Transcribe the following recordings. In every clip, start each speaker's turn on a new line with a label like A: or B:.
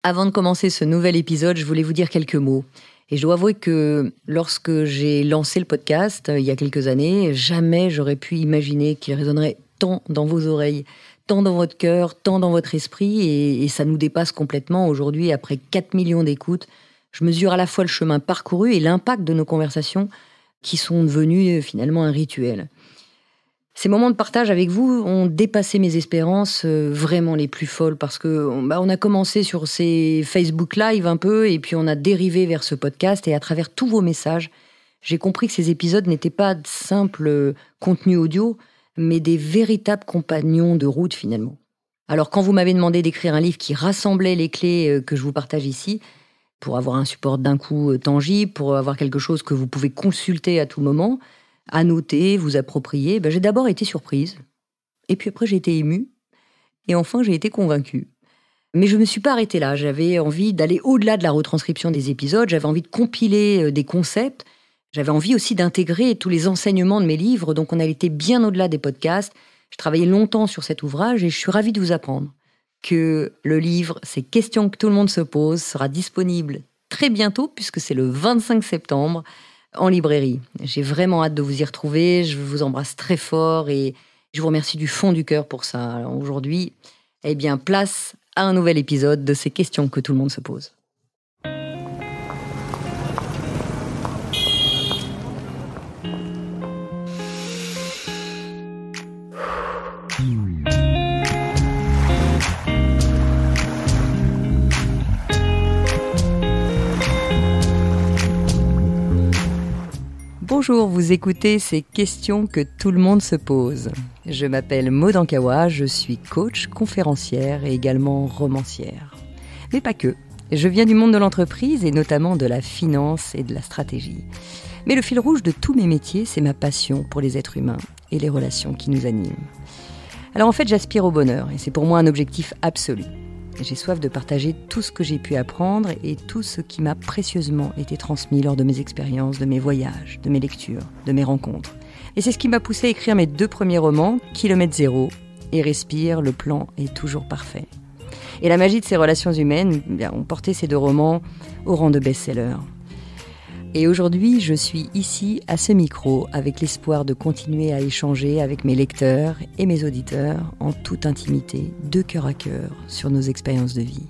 A: Avant de commencer ce nouvel épisode, je voulais vous dire quelques mots. Et je dois avouer que lorsque j'ai lancé le podcast, il y a quelques années, jamais j'aurais pu imaginer qu'il résonnerait tant dans vos oreilles, tant dans votre cœur, tant dans votre esprit. Et ça nous dépasse complètement. Aujourd'hui, après 4 millions d'écoutes, je mesure à la fois le chemin parcouru et l'impact de nos conversations qui sont devenues finalement un rituel. Ces moments de partage avec vous ont dépassé mes espérances vraiment les plus folles parce que on a commencé sur ces Facebook Live un peu et puis on a dérivé vers ce podcast et à travers tous vos messages, j'ai compris que ces épisodes n'étaient pas de simples contenus audio, mais des véritables compagnons de route finalement. Alors quand vous m'avez demandé d'écrire un livre qui rassemblait les clés que je vous partage ici, pour avoir un support d'un coup tangible, pour avoir quelque chose que vous pouvez consulter à tout moment, à noter, vous approprier, j'ai d'abord été surprise. Et puis après, j'ai été émue. Et enfin, j'ai été convaincue. Mais je ne me suis pas arrêtée là. J'avais envie d'aller au-delà de la retranscription des épisodes. J'avais envie de compiler des concepts. J'avais envie aussi d'intégrer tous les enseignements de mes livres. Donc, on a été bien au-delà des podcasts. Je travaillais longtemps sur cet ouvrage et je suis ravie de vous apprendre que le livre, ces questions que tout le monde se pose, sera disponible très bientôt, puisque c'est le 25 septembre, en librairie. J'ai vraiment hâte de vous y retrouver. Je vous embrasse très fort et je vous remercie du fond du cœur pour ça. Alors aujourd'hui, place à un nouvel épisode de ces questions que tout le monde se pose. Bonjour, vous écoutez ces questions que tout le monde se pose. Je m'appelle Maud Ankawa, je suis coach, conférencière et également romancière. Mais pas que. Je viens du monde de l'entreprise et notamment de la finance et de la stratégie. Mais le fil rouge de tous mes métiers, c'est ma passion pour les êtres humains et les relations qui nous animent. Alors en fait, j'aspire au bonheur et c'est pour moi un objectif absolu. J'ai soif de partager tout ce que j'ai pu apprendre et tout ce qui m'a précieusement été transmis lors de mes expériences, de mes voyages, de mes lectures, de mes rencontres. Et c'est ce qui m'a poussé à écrire mes 2 premiers romans, Kilomètre Zéro et Respire, le plan est toujours parfait. Et la magie de ces relations humaines ont porté ces 2 romans au rang de best-seller. Et aujourd'hui, je suis ici, à ce micro, avec l'espoir de continuer à échanger avec mes lecteurs et mes auditeurs en toute intimité, de cœur à cœur, sur nos expériences de vie.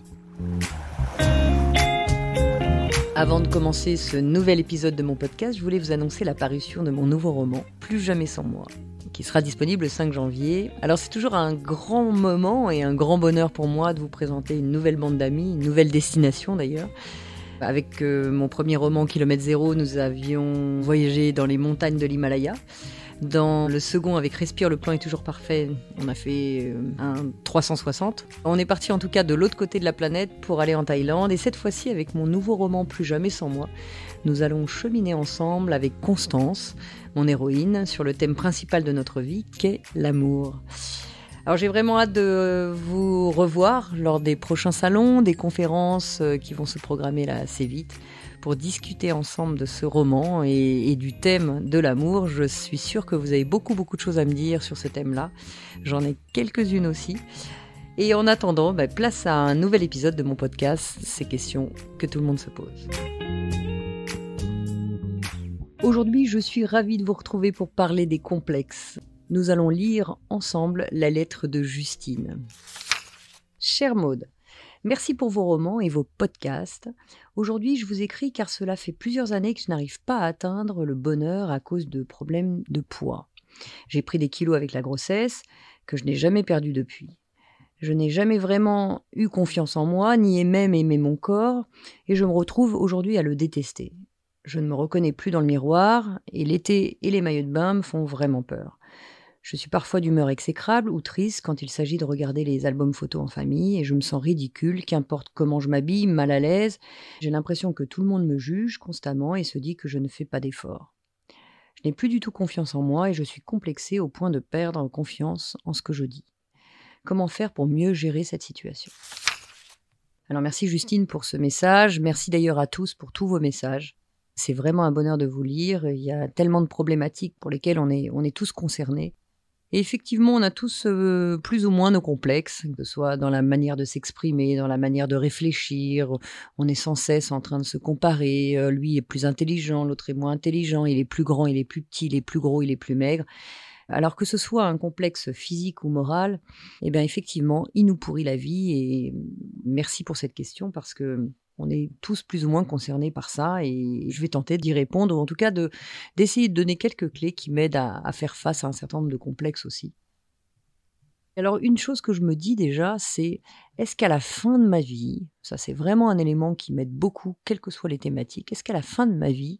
A: Avant de commencer ce nouvel épisode de mon podcast, je voulais vous annoncer la parution de mon nouveau roman, Plus jamais sans moi, qui sera disponible le 5 janvier. Alors c'est toujours un grand moment et un grand bonheur pour moi de vous présenter une nouvelle bande d'amis, une nouvelle destination d'ailleurs. Avec mon premier roman, Kilomètre Zéro, nous avions voyagé dans les montagnes de l'Himalaya. Dans le second, avec Respire, le plan est toujours parfait, on a fait un 360. On est parti en tout cas de l'autre côté de la planète pour aller en Thaïlande. Et cette fois-ci, avec mon nouveau roman, Plus jamais sans moi, nous allons cheminer ensemble avec Constance, mon héroïne, sur le thème principal de notre vie, qu'est l'amour. Alors j'ai vraiment hâte de vous revoir lors des prochains salons, des conférences qui vont se programmer là assez vite pour discuter ensemble de ce roman et du thème de l'amour. Je suis sûre que vous avez beaucoup de choses à me dire sur ce thème-là. J'en ai quelques-unes aussi. Et en attendant, place à un nouvel épisode de mon podcast, ces questions que tout le monde se pose. Aujourd'hui, je suis ravie de vous retrouver pour parler des complexes. Nous allons lire ensemble la lettre de Justine. Chère Maud, merci pour vos romans et vos podcasts. Aujourd'hui, je vous écris car cela fait plusieurs années que je n'arrive pas à atteindre le bonheur à cause de problèmes de poids. J'ai pris des kilos avec la grossesse que je n'ai jamais perdu depuis. Je n'ai jamais vraiment eu confiance en moi, ni même aimé mon corps, et je me retrouve aujourd'hui à le détester. Je ne me reconnais plus dans le miroir, et l'été et les maillots de bain me font vraiment peur. Je suis parfois d'humeur exécrable ou triste quand il s'agit de regarder les albums photos en famille et je me sens ridicule, qu'importe comment je m'habille, mal à l'aise. J'ai l'impression que tout le monde me juge constamment et se dit que je ne fais pas d'efforts. Je n'ai plus du tout confiance en moi et je suis complexée au point de perdre confiance en ce que je dis. Comment faire pour mieux gérer cette situation ? Alors merci Justine pour ce message. Merci d'ailleurs à tous pour tous vos messages. C'est vraiment un bonheur de vous lire. Il y a tellement de problématiques pour lesquelles on est tous concernés. Et effectivement, on a tous plus ou moins nos complexes, que ce soit dans la manière de s'exprimer, dans la manière de réfléchir. On est sans cesse en train de se comparer. Lui est plus intelligent, l'autre est moins intelligent. Il est plus grand, il est plus petit, il est plus gros, il est plus maigre. Alors que ce soit un complexe physique ou moral, eh bien effectivement, il nous pourrit la vie. Et merci pour cette question parce que on est tous plus ou moins concernés par ça et je vais tenter d'y répondre, ou en tout cas d'essayer de donner quelques clés qui m'aident à faire face à un certain nombre de complexes aussi. Alors une chose que je me dis déjà, c'est est-ce qu'à la fin de ma vie, ça c'est vraiment un élément qui m'aide beaucoup, quelles que soient les thématiques, est-ce qu'à la fin de ma vie,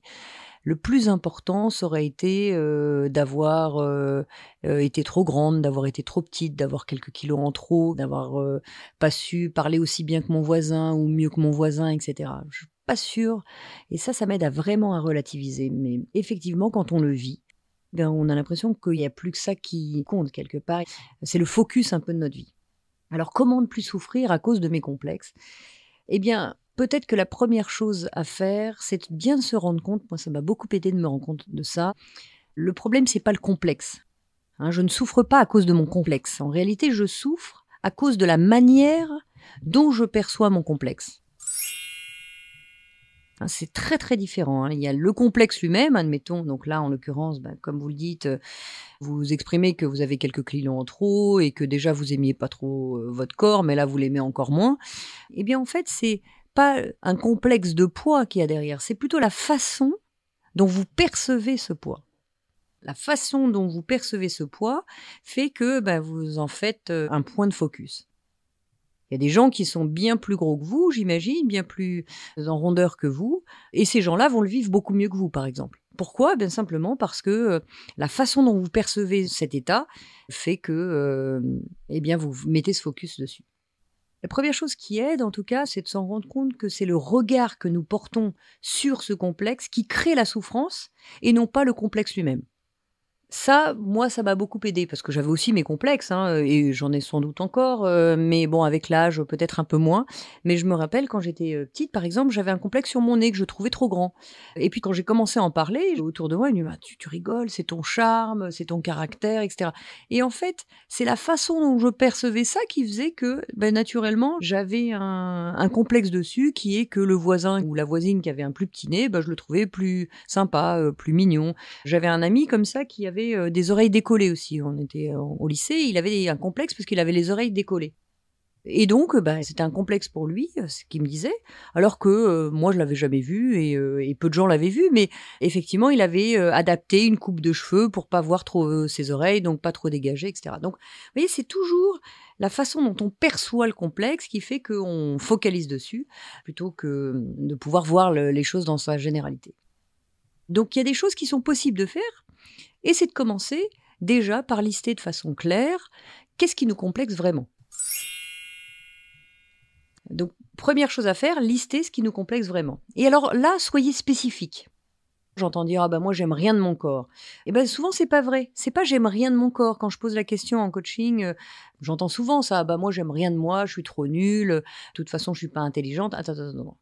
A: le plus important, ça aurait été, d'avoir, été trop grande, d'avoir été trop petite, d'avoir quelques kilos en trop, d'avoir, pas su parler aussi bien que mon voisin ou mieux que mon voisin et cetera. Je suis pas sûre et ça m'aide à vraiment à relativiser. Mais effectivement, quand on le vit, ben, on a l'impression qu'il y a plus que ça qui compte quelque part. C'est le focus un peu de notre vie. Alors comment ne plus souffrir à cause de mes complexes? Eh bien, peut-être que la première chose à faire, c'est bien de se rendre compte, moi ça m'a beaucoup aidé de me rendre compte de ça, le problème c'est pas le complexe. Hein, je ne souffre pas à cause de mon complexe. En réalité, je souffre à cause de la manière dont je perçois mon complexe. Hein, c'est très très différent. Hein. Il y a le complexe lui-même, admettons, donc là en l'occurrence, comme vous le dites, vous exprimez que vous avez quelques kilos en trop et que déjà vous aimiez pas trop votre corps, mais là vous l'aimez encore moins. Eh bien en fait, c'est pas un complexe de poids qu'il y a derrière, c'est plutôt la façon dont vous percevez ce poids. La façon dont vous percevez ce poids fait que vous en faites un point de focus. Il y a des gens qui sont bien plus gros que vous, j'imagine, bien plus en rondeur que vous, et ces gens-là vont le vivre beaucoup mieux que vous, par exemple. Pourquoi? Bien simplement parce que la façon dont vous percevez cet état fait que vous mettez ce focus dessus. La première chose qui aide, en tout cas, c'est de s'en rendre compte que c'est le regard que nous portons sur ce complexe qui crée la souffrance et non pas le complexe lui-même. Ça, moi, ça m'a beaucoup aidé parce que j'avais aussi mes complexes, hein, et j'en ai sans doute encore, mais bon, avec l'âge, peut-être un peu moins. Mais je me rappelle quand j'étais petite, par exemple, j'avais un complexe sur mon nez que je trouvais trop grand. Et puis quand j'ai commencé à en parler, autour de moi, ils me disaient tu rigoles, c'est ton charme, c'est ton caractère, etc. Et en fait, c'est la façon dont je percevais ça qui faisait que, naturellement, j'avais un complexe dessus qui est que le voisin ou la voisine qui avait un plus petit nez, je le trouvais plus sympa, plus mignon. J'avais un ami comme ça qui avait des oreilles décollées aussi. On était au lycée, il avait un complexe parce qu'il avait les oreilles décollées. Et donc, c'était un complexe pour lui, ce qu'il me disait, alors que moi, je l'avais jamais vu et peu de gens l'avaient vu, mais effectivement, il avait adapté une coupe de cheveux pour pas voir trop ses oreilles, donc pas trop dégagées, etc. Donc, vous voyez, c'est toujours la façon dont on perçoit le complexe qui fait qu'on focalise dessus, plutôt que de pouvoir voir les choses dans sa généralité. Donc, il y a des choses qui sont possibles de faire, et c'est de commencer déjà par lister de façon claire qu'est-ce qui nous complexe vraiment. Donc, première chose à faire, lister ce qui nous complexe vraiment. Et alors là, soyez spécifique. J'entends dire moi j'aime rien de mon corps. Et souvent c'est pas vrai. C'est pas j'aime rien de mon corps. Quand je pose la question en coaching, j'entends souvent ça. Moi j'aime rien de moi, je suis trop nulle. De toute façon je suis pas intelligente. Attends.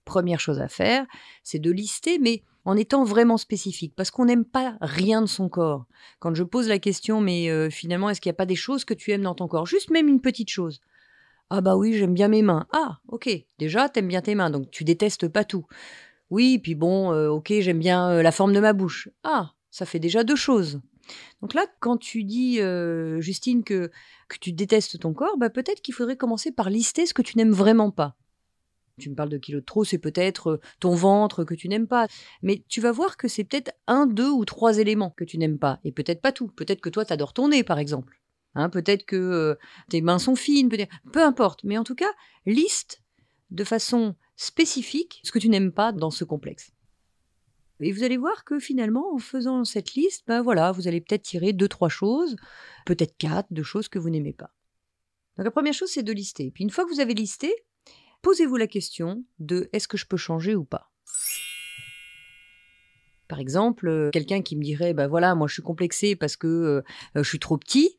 A: Première chose à faire, c'est de lister, mais en étant vraiment spécifique, parce qu'on n'aime pas rien de son corps. Quand je pose la question, mais finalement, est-ce qu'il n'y a pas des choses que tu aimes dans ton corps? Juste même une petite chose. Ah oui, j'aime bien mes mains. Ah, ok, déjà, t'aimes bien tes mains, donc tu détestes pas tout. Oui, puis bon, ok, j'aime bien la forme de ma bouche. Ah, ça fait déjà 2 choses. Donc là, quand tu dis, Justine, que tu détestes ton corps, peut-être qu'il faudrait commencer par lister ce que tu n'aimes vraiment pas. Tu me parles de kilos de trop, c'est peut-être ton ventre que tu n'aimes pas. Mais tu vas voir que c'est peut-être 1, 2 ou 3 éléments que tu n'aimes pas. Et peut-être pas tout. Peut-être que toi, tu adores ton nez, par exemple. Hein, peut-être que tes mains sont fines. Peu importe. Mais en tout cas, liste de façon spécifique ce que tu n'aimes pas dans ce complexe. Et vous allez voir que finalement, en faisant cette liste, vous allez peut-être tirer 2, 3 choses, peut-être 4, de choses que vous n'aimez pas. Donc la première chose, c'est de lister. Puis une fois que vous avez listé, posez-vous la question de est-ce que je peux changer ou pas? Par exemple, quelqu'un qui me dirait moi je suis complexé parce que je suis trop petit,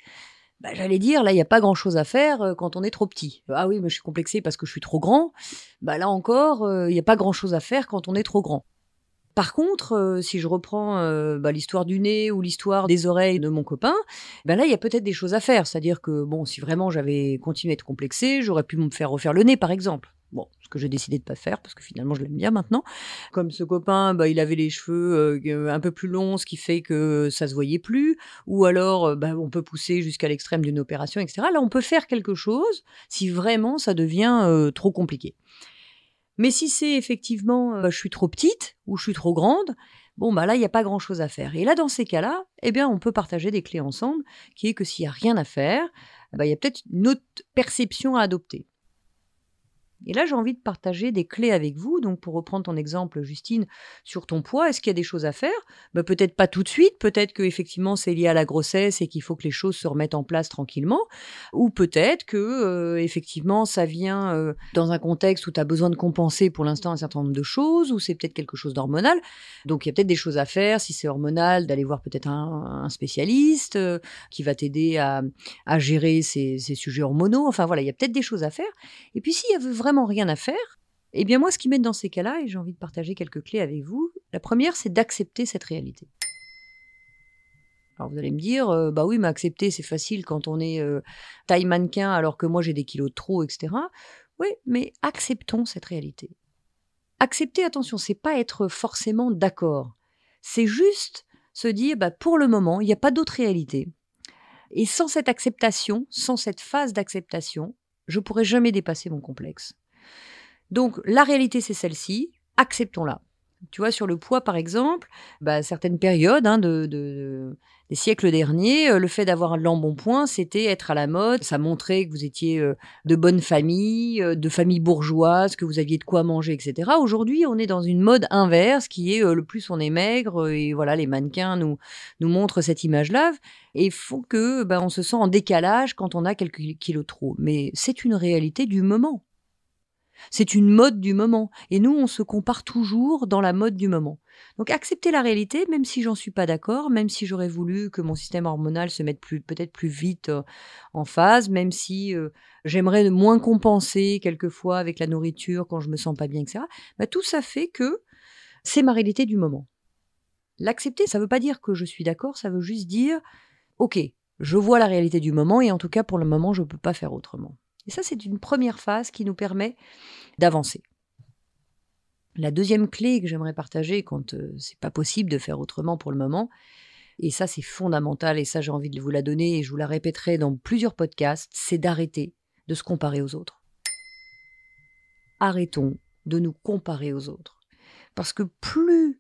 A: j'allais dire là il n'y a pas grand-chose à faire quand on est trop petit. Ah oui, mais je suis complexé parce que je suis trop grand. Là encore, il n'y a pas grand-chose à faire quand on est trop grand. Par contre, si je reprends, l'histoire du nez ou l'histoire des oreilles de mon copain, là, il y a peut-être des choses à faire. C'est-à-dire que, bon, si vraiment j'avais continué à être complexée, j'aurais pu me faire refaire le nez, par exemple. Bon, ce que j'ai décidé de pas faire parce que finalement, je l'aime bien maintenant. Comme ce copain, il avait les cheveux, un peu plus longs, ce qui fait que ça se voyait plus. Ou alors, on peut pousser jusqu'à l'extrême d'une opération et cetera. Là, on peut faire quelque chose si vraiment ça devient, trop compliqué. Mais si c'est effectivement, je suis trop petite ou je suis trop grande, là, il y a pas grand-chose à faire. Et là, dans ces cas-là, on peut partager des clés ensemble, qui est que s'il y a rien à faire, il y a peut-être une autre perception à adopter. Et là, j'ai envie de partager des clés avec vous. Donc, pour reprendre ton exemple, Justine, sur ton poids, est-ce qu'il y a des choses à faire? Peut-être pas tout de suite. Peut-être qu'effectivement, c'est lié à la grossesse et qu'il faut que les choses se remettent en place tranquillement. Ou peut-être que, effectivement, ça vient dans un contexte où tu as besoin de compenser pour l'instant un certain nombre de choses, ou c'est peut-être quelque chose d'hormonal. Donc, il y a peut-être des choses à faire. Si c'est hormonal, d'aller voir peut-être un spécialiste qui va t'aider à gérer ces sujets hormonaux. Enfin, voilà, il y a peut-être des choses à faire. Et puis, s'il y avait vraiment rien à faire, moi, ce qui m'aide dans ces cas-là, et j'ai envie de partager quelques clés avec vous, la première, c'est d'accepter cette réalité. Alors, vous allez me dire, oui, mais accepter, c'est facile quand on est taille mannequin, alors que moi, j'ai des kilos de trop, etc. Oui, mais acceptons cette réalité. Accepter, attention, c'est pas être forcément d'accord. C'est juste se dire, pour le moment, il n'y a pas d'autre réalité. Et sans cette acceptation, sans cette phase d'acceptation, je ne pourrai jamais dépasser mon complexe. Donc, la réalité, c'est celle-ci, acceptons-la. Tu vois, sur le poids, par exemple, certaines périodes des siècles derniers, le fait d'avoir de l'embonpoint, c'était être à la mode. Ça montrait que vous étiez de bonne famille, de famille bourgeoise, que vous aviez de quoi manger, etc. Aujourd'hui, on est dans une mode inverse qui est le plus on est maigre, et voilà, les mannequins nous montrent cette image-là. Et il faut que on se sent en décalage quand on a quelques kilos trop. Mais c'est une réalité du moment. C'est une mode du moment. Et nous, on se compare toujours dans la mode du moment. Donc, accepter la réalité, même si j'en suis pas d'accord, même si j'aurais voulu que mon système hormonal se mette peut-être plus vite en phase, même si j'aimerais moins compenser quelquefois avec la nourriture quand je me sens pas bien, etc. Tout ça fait que c'est ma réalité du moment. L'accepter, ça veut pas dire que je suis d'accord, ça veut juste dire, ok, je vois la réalité du moment et en tout cas, pour le moment, je peux pas faire autrement. Et ça, c'est une première phase qui nous permet d'avancer. La deuxième clé que j'aimerais partager quand c'est pas possible de faire autrement pour le moment, et ça c'est fondamental, et ça j'ai envie de vous la donner et je vous la répéterai dans plusieurs podcasts, c'est d'arrêter de se comparer aux autres. Arrêtons de nous comparer aux autres. Parce que plus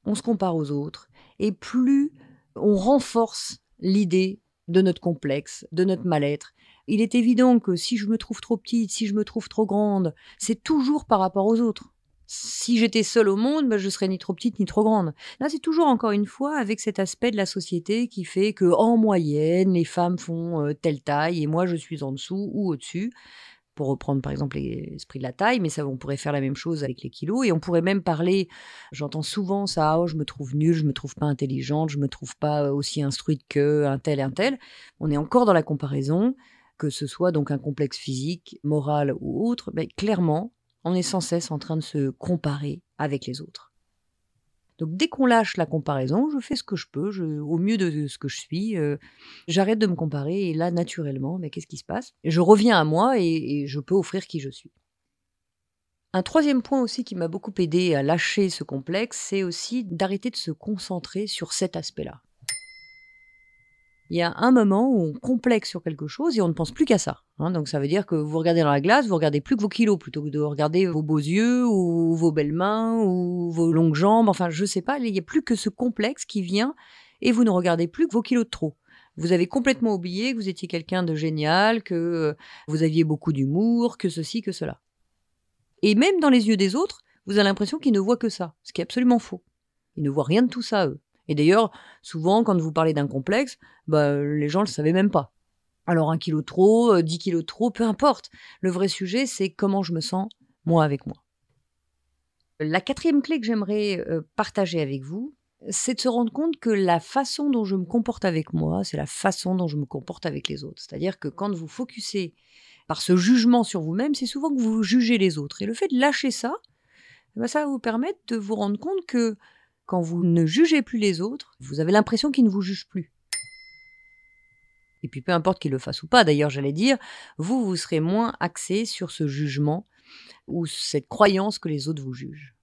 A: on se compare aux autres, et plus on renforce l'idée de notre complexe, de notre mal-être. Il est évident que si je me trouve trop petite, si je me trouve trop grande, c'est toujours par rapport aux autres. Si j'étais seule au monde, je serais ni trop petite ni trop grande. Là, c'est toujours encore une fois avec cet aspect de la société qui fait que, en moyenne, les femmes font telle taille et moi je suis en dessous ou au-dessus. Pour reprendre par exemple l'esprit de la taille, mais ça, on pourrait faire la même chose avec les kilos, et on pourrait même parler, j'entends souvent ça, je me trouve nulle, je me trouve pas intelligente, je me trouve pas aussi instruite qu'un tel, un tel. On est encore dans la comparaison, que ce soit donc un complexe physique, moral ou autre, clairement, on est sans cesse en train de se comparer avec les autres. Donc dès qu'on lâche la comparaison, je fais ce que je peux, au mieux de ce que je suis, j'arrête de me comparer, et là, naturellement, qu'est-ce qui se passe? Je reviens à moi et je peux offrir qui je suis. Un troisième point aussi qui m'a beaucoup aidé à lâcher ce complexe, c'est aussi d'arrêter de se concentrer sur cet aspect-là. Il y a un moment où on complexe sur quelque chose et on ne pense plus qu'à ça. Donc ça veut dire que vous regardez dans la glace, vous regardez plus que vos kilos, plutôt que de regarder vos beaux yeux ou vos belles mains ou vos longues jambes. Enfin, je sais pas, il n'y a plus que ce complexe qui vient et vous ne regardez plus que vos kilos de trop. Vous avez complètement oublié que vous étiez quelqu'un de génial, que vous aviez beaucoup d'humour, que ceci, que cela. Et même dans les yeux des autres, vous avez l'impression qu'ils ne voient que ça, ce qui est absolument faux. Ils ne voient rien de tout ça, eux. Et d'ailleurs, souvent, quand vous parlez d'un complexe, les gens ne le savaient même pas. Alors 1 kilo de trop, 10 kilos de trop, peu importe. Le vrai sujet, c'est comment je me sens, moi, avec moi. La quatrième clé que j'aimerais partager avec vous, c'est de se rendre compte que la façon dont je me comporte avec moi, c'est la façon dont je me comporte avec les autres. C'est-à-dire que quand vous focussez par ce jugement sur vous-même, c'est souvent que vous jugez les autres. Et le fait de lâcher ça, Ça va vous permettre de vous rendre compte que quand vous ne jugez plus les autres, vous avez l'impression qu'ils ne vous jugent plus. Et puis peu importe qu'ils le fassent ou pas, d'ailleurs j'allais dire, vous serez moins axé sur ce jugement ou cette croyance que les autres vous jugent.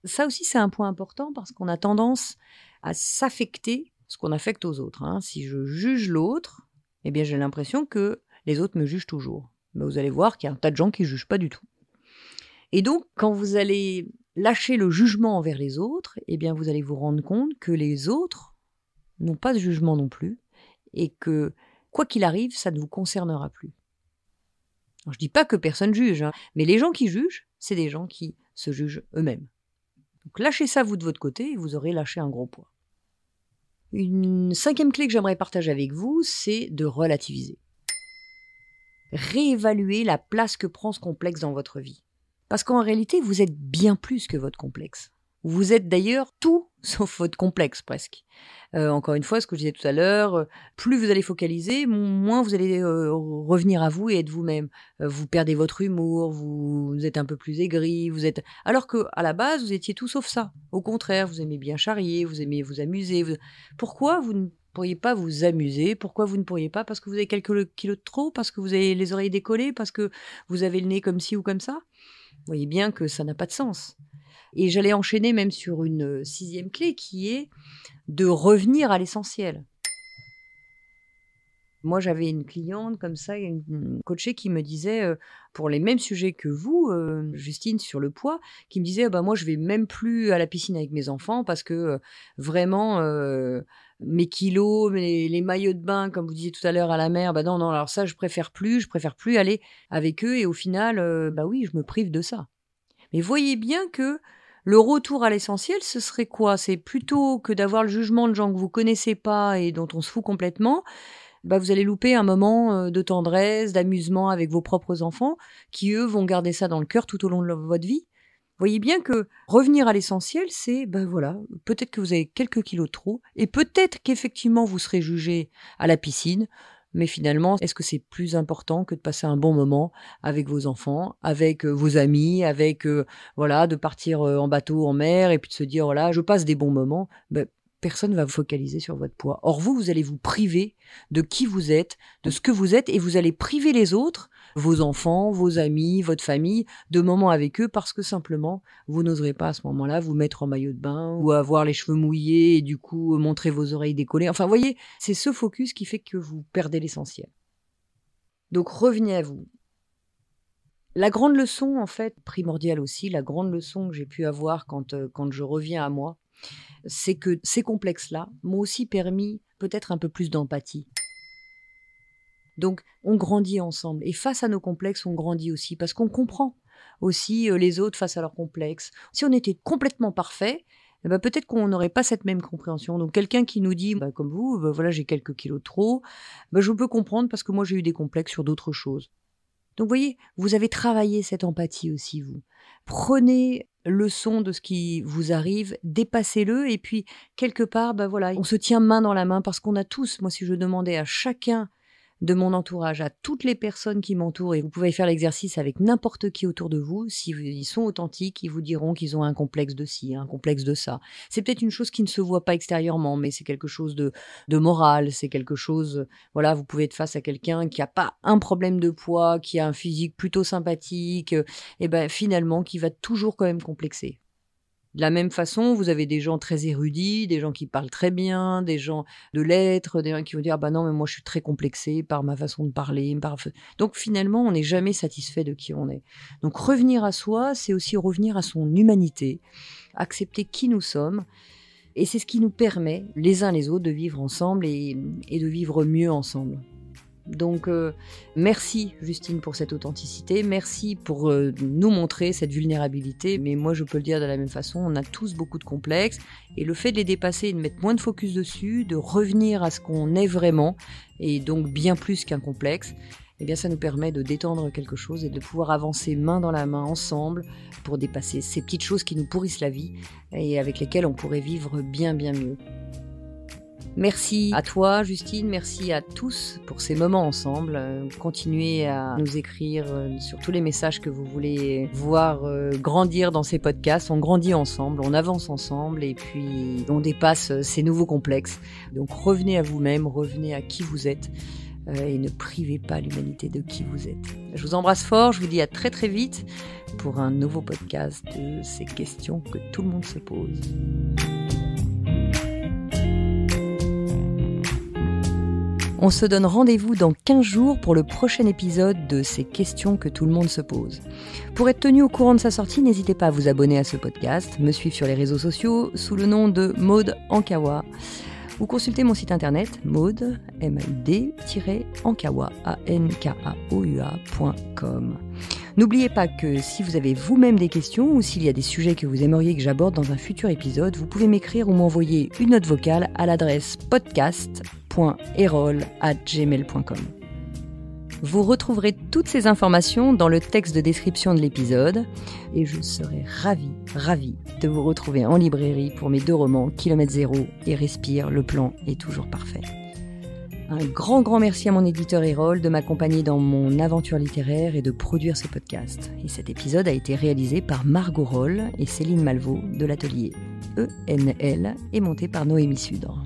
A: Ça aussi c'est un point important parce qu'on a tendance à s'affecter ce qu'on affecte aux autres. Si je juge l'autre, eh bien j'ai l'impression que les autres me jugent toujours. Mais vous allez voir qu'il y a un tas de gens qui ne jugent pas du tout. Et donc quand vous allez lâcher le jugement envers les autres, eh bien vous allez vous rendre compte que les autres n'ont pas de jugement non plus et que quoi qu'il arrive, ça ne vous concernera plus. Alors, je ne dis pas que personne juge, mais les gens qui jugent, c'est des gens qui se jugent eux-mêmes. Donc lâchez ça vous de votre côté et vous aurez lâché un gros poids. Une 5e clé que j'aimerais partager avec vous, c'est de relativiser. Réévaluer la place que prend ce complexe dans votre vie. Parce qu'en réalité, vous êtes bien plus que votre complexe. Vous êtes d'ailleurs tout sauf votre complexe presque. Encore une fois, ce que je disais tout à l'heure, plus vous allez focaliser, moins vous allez revenir à vous et être vous-même. Vous perdez votre humour, vous êtes un peu plus aigri, alors qu'à la base, vous étiez tout sauf ça. Au contraire, vous aimez bien charrier, vous aimez vous amuser. Pourquoi vous ne pourriez pas vous amuser? Pourquoi vous ne pourriez pas? Parce que vous avez quelques kilos de trop? Parce que vous avez les oreilles décollées? Parce que vous avez le nez comme ci ou comme ça? Vous voyez bien que ça n'a pas de sens. Et j'allais enchaîner même sur une 6e clé qui est de revenir à l'essentiel. Moi, j'avais une cliente comme ça, une coachée qui me disait, pour les mêmes sujets que vous, Justine, sur le poids, qui me disait moi, je vais même plus à la piscine avec mes enfants parce que vraiment, mes kilos, les maillots de bain, comme vous disiez tout à l'heure, à la mer, non, alors ça, je préfère plus aller avec eux et au final, oui, je me prive de ça. Mais voyez bien que le retour à l'essentiel, ce serait quoi? C'est plutôt que d'avoir le jugement de gens que vous connaissez pas et dont on se fout complètement, vous allez louper un moment de tendresse, d'amusement avec vos propres enfants, qui eux vont garder ça dans le cœur tout au long de votre vie. Voyez bien que revenir à l'essentiel, c'est, peut-être que vous avez quelques kilos de trop, et peut-être qu'effectivement vous serez jugé à la piscine, mais finalement, est-ce que c'est plus important que de passer un bon moment avec vos enfants, avec vos amis, avec de partir en bateau en mer et puis de se dire je passe des bons moments. Personne ne va vous focaliser sur votre poids. Or vous allez vous priver de qui vous êtes, de ce que vous êtes, et vous allez priver les autres, vos enfants, vos amis, votre famille, de moments avec eux parce que simplement, vous n'oserez pas à ce moment-là vous mettre en maillot de bain ou avoir les cheveux mouillés et du coup montrer vos oreilles décollées. Enfin, vous voyez, c'est ce focus qui fait que vous perdez l'essentiel. Donc revenez à vous. La grande leçon, en fait, primordiale aussi, la grande leçon que j'ai pu avoir quand je reviens à moi, c'est que ces complexes-là m'ont aussi permis peut-être un peu plus d'empathie. Donc, on grandit ensemble. Et face à nos complexes, on grandit aussi, parce qu'on comprend aussi les autres face à leurs complexes. Si on était complètement parfait, peut-être qu'on n'aurait pas cette même compréhension. Donc, quelqu'un qui nous dit, comme vous, j'ai quelques kilos de trop, je peux comprendre parce que moi, j'ai eu des complexes sur d'autres choses. Donc, vous voyez, vous avez travaillé cette empathie aussi, vous. Prenez leçon de ce qui vous arrive, dépassez-le, et puis, quelque part, on se tient main dans la main, parce qu'on a tous, moi, si je demandais à chacun de mon entourage, à toutes les personnes qui m'entourent, et vous pouvez faire l'exercice avec n'importe qui autour de vous, s'ils sont authentiques, ils vous diront qu'ils ont un complexe de ci, un complexe de ça. C'est peut-être une chose qui ne se voit pas extérieurement, mais c'est quelque chose de moral, c'est quelque chose, vous pouvez être face à quelqu'un qui n'a pas un problème de poids, qui a un physique plutôt sympathique, et finalement qui va toujours quand même complexer. De la même façon, vous avez des gens très érudits, des gens qui parlent très bien, des gens de lettres, des gens qui vont dire non, mais moi je suis très complexé par ma façon de parler. Donc finalement, on n'est jamais satisfait de qui on est. Donc revenir à soi, c'est aussi revenir à son humanité, accepter qui nous sommes. Et c'est ce qui nous permet, les uns les autres, de vivre ensemble et de vivre mieux ensemble. Donc, merci Justine pour cette authenticité, merci pour nous montrer cette vulnérabilité, mais moi je peux le dire de la même façon, on a tous beaucoup de complexes, et le fait de les dépasser et de mettre moins de focus dessus, de revenir à ce qu'on est vraiment, et donc bien plus qu'un complexe, ça nous permet de détendre quelque chose et de pouvoir avancer main dans la main ensemble pour dépasser ces petites choses qui nous pourrissent la vie et avec lesquelles on pourrait vivre bien bien mieux. Merci à toi, Justine, merci à tous pour ces moments ensemble. Continuez à nous écrire sur tous les messages que vous voulez voir grandir dans ces podcasts. On grandit ensemble, on avance ensemble et puis on dépasse ces nouveaux complexes. Donc revenez à vous-même, revenez à qui vous êtes et ne privez pas l'humanité de qui vous êtes. Je vous embrasse fort, je vous dis à très très vite pour un nouveau podcast de ces questions que tout le monde se pose. On se donne rendez-vous dans 15 jours pour le prochain épisode de ces questions que tout le monde se pose. Pour être tenu au courant de sa sortie, n'hésitez pas à vous abonner à ce podcast, me suivre sur les réseaux sociaux sous le nom de Maud Ankawa ou consulter mon site internet maud, MAUD-ankawa, ANKAOUA.com. N'oubliez pas que si vous avez vous-même des questions ou s'il y a des sujets que vous aimeriez que j'aborde dans un futur épisode, vous pouvez m'écrire ou m'envoyer une note vocale à l'adresse podcast.erol@gmail.com. Vous retrouverez toutes ces informations dans le texte de description de l'épisode et je serai ravie de vous retrouver en librairie pour mes 2 romans Kilomètre Zéro et Respire, le plan est toujours parfait. Un grand merci à mon éditeur Erol de m'accompagner dans mon aventure littéraire et de produire ce podcast. Et cet épisode a été réalisé par Margot Roll et Céline Malvaux de l'atelier ENL et monté par Noémie Sudre.